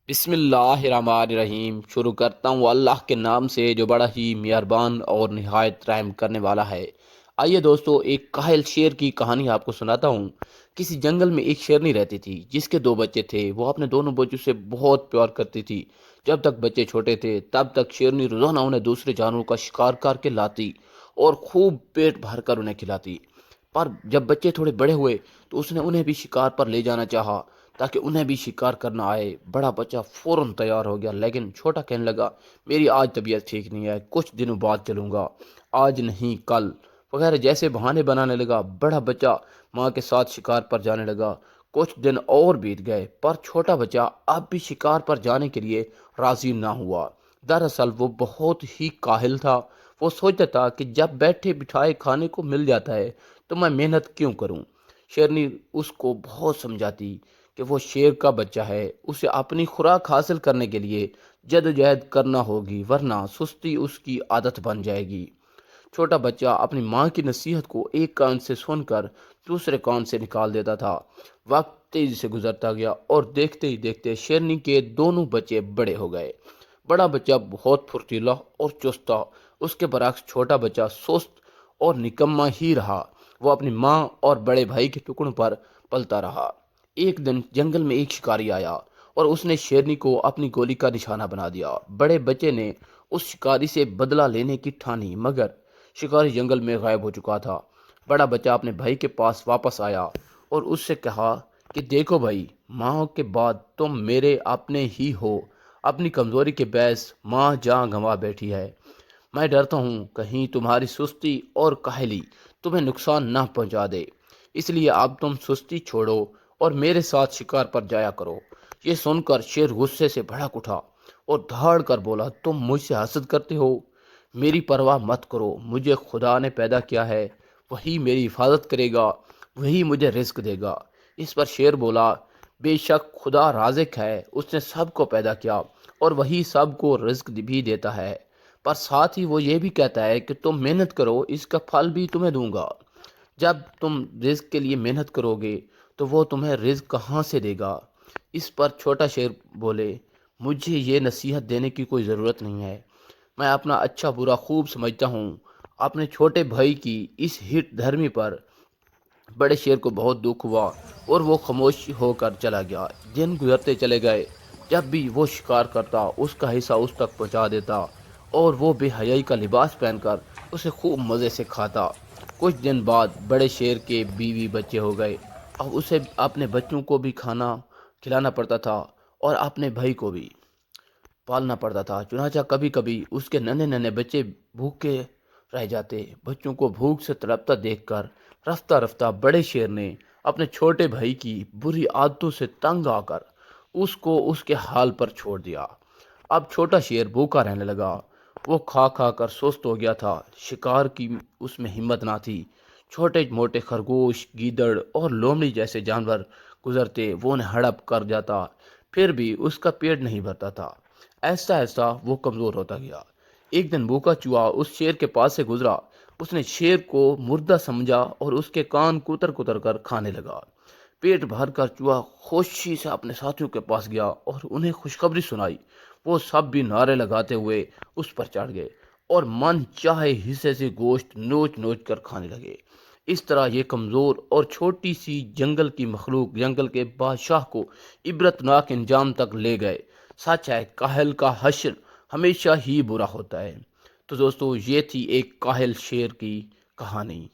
بسم اللہ الرحمن الرحیم شروع کرتا ہوں اللہ کے نام سے جو بڑا ہی مہربان اور نہایت رحم کرنے والا ہے۔ آئیے دوستو، ایک کاہل شیر کی کہانی آپ کو سناتا ہوں۔ کسی جنگل میں ایک شیرنی رہتی تھی جس کے دو بچے تھے۔ وہ اپنے دونوں بچوں سے بہت پیار کرتی تھی۔ جب تک بچے چھوٹے تھے تب تک شیرنی روزانہ انہیں دوسرے جانوروں کا شکار کر کے لاتی اور خوب پیٹ بھر کر انہیں کھلاتی۔ پر جب بچے تھوڑے بڑے ہوئے تو اس نے انہیں بھی شکار پر لے جانا چاہا تاکہ انہیں بھی شکار کرنا آئے۔ بڑا بچہ فوراً تیار ہو گیا، لیکن چھوٹا کہنے لگا میری آج طبیعت ٹھیک نہیں ہے، کچھ دنوں بعد چلوں گا، آج نہیں کل وغیرہ جیسے بہانے بنانے لگا۔ بڑا بچہ ماں کے ساتھ شکار پر جانے لگا۔ کچھ دن اور بیت گئے پر چھوٹا بچہ اب بھی شکار پر جانے کے لیے راضی نہ ہوا۔ دراصل وہ بہت ہی کاہل تھا۔ وہ سوچتا تھا کہ جب بیٹھے بٹھائے کھانے کو مل جاتا ہے تو میں محنت کیوں کروں۔ شیرنی اس کو بہت سمجھاتی کہ وہ شیر کا بچہ ہے، اسے اپنی خوراک حاصل کرنے کے لیے جدوجہد کرنا ہوگی ورنہ سستی اس کی عادت بن جائے گی۔ چھوٹا بچہ اپنی ماں کی نصیحت کو ایک کان سے سن کر دوسرے کان سے نکال دیتا تھا۔ وقت تیزی سے گزرتا گیا اور دیکھتے ہی دیکھتے شیرنی کے دونوں بچے بڑے ہو گئے۔ بڑا بچہ بہت پھرتیلا اور چست تھا، اس کے برعکس چھوٹا بچہ سست اور نکما ہی رہا۔ وہ اپنی ماں اور بڑے بھائی کے ٹکڑوں پر پلتا رہا۔ ایک دن جنگل میں ایک شکاری آیا اور اس نے شیرنی کو اپنی گولی کا نشانہ بنا دیا۔ بڑے بچے نے اس شکاری سے بدلہ لینے کی ٹھانی، مگر شکاری جنگل میں غائب ہو چکا تھا۔ بڑا بچہ اپنے بھائی کے پاس واپس آیا اور اس سے کہا کہ دیکھو بھائی، ماں کے بعد تم میرے اپنے ہی ہو۔ اپنی کمزوری کے باعث ماں جان گنوا بیٹھی ہے۔ میں ڈرتا ہوں کہیں تمہاری سستی اور کاہلی تمہیں نقصان نہ پہنچا دے، اس لیے اب تم سستی چھوڑو اور میرے ساتھ شکار پر جایا کرو۔ یہ سن کر شیر غصے سے بھڑک اٹھا اور دھاڑ کر بولا تم مجھ سے حسد کرتے ہو؟ میری پرواہ مت کرو، مجھے خدا نے پیدا کیا ہے، وہی میری حفاظت کرے گا، وہی مجھے رزق دے گا۔ اس پر شیر بولا بے شک خدا رازق ہے، اس نے سب کو پیدا کیا اور وہی سب کو رزق بھی دیتا ہے، پر ساتھ ہی وہ یہ بھی کہتا ہے کہ تم محنت کرو، اس کا پھل بھی تمہیں دوں گا۔ جب تم رزق کے لیے محنت کرو گے تو وہ تمہیں رزق کہاں سے دے گا؟ اس پر چھوٹا شیر بولے مجھے یہ نصیحت دینے کی کوئی ضرورت نہیں ہے، میں اپنا اچھا برا خوب سمجھتا ہوں۔ اپنے چھوٹے بھائی کی اس ہٹ دھرمی پر بڑے شیر کو بہت دکھ ہوا اور وہ خاموش ہو کر چلا گیا۔ دن گزرتے چلے گئے، جب بھی وہ شکار کرتا اس کا حصہ اس تک پہنچا دیتا اور وہ بے حیائی کا لباس پہن کر اسے خوب مزے سے کھاتا۔ کچھ دن بعد بڑے شیر کے بیوی بچے ہو گئے۔ اب اسے اپنے بچوں کو بھی کھانا کھلانا پڑتا تھا اور اپنے بھائی کو بھی پالنا پڑتا تھا۔ چنانچہ کبھی کبھی اس کے ننھے ننھے بچے بھوکے رہ جاتے۔ بچوں کو بھوک سے تڑپتا دیکھ کر رفتہ رفتہ بڑے شیر نے اپنے چھوٹے بھائی کی بری عادتوں سے تنگ آ کر اس کو اس کے حال پر چھوڑ دیا۔ اب چھوٹا شیر بھوکا رہنے لگا، وہ کھا کھا کر سست ہو گیا تھا، شکار کی اس میں ہمت نہ تھی۔ چھوٹے موٹے خرگوش، گیدڑ اور لومڑی جیسے جانور گزرتے وہ انہیں ہڑپ کر جاتا، پھر بھی اس کا پیٹ نہیں بھرتا تھا۔ ایسا ایسا وہ کمزور ہوتا گیا۔ ایک دن بھوکا چوہا اس شیر کے پاس سے گزرا، اس نے شیر کو مردہ سمجھا اور اس کے کان کتر کتر کر کھانے لگا۔ پیٹ بھر کر چوہا خوشی سے اپنے ساتھیوں کے پاس گیا اور انہیں خوشخبری سنائی۔ وہ سب بھی نعرے لگاتے ہوئے اس پر چڑھ گئے اور من چاہے حصے سے گوشت نوچ نوچ کر کھانے لگے۔ اس طرح یہ کمزور اور چھوٹی سی جنگل کی مخلوق جنگل کے بادشاہ کو عبرتناک انجام تک لے گئے۔ سچ ہے کاہل کا حشر ہمیشہ ہی برا ہوتا ہے۔ تو دوستو، یہ تھی ایک کاہل شیر کی کہانی۔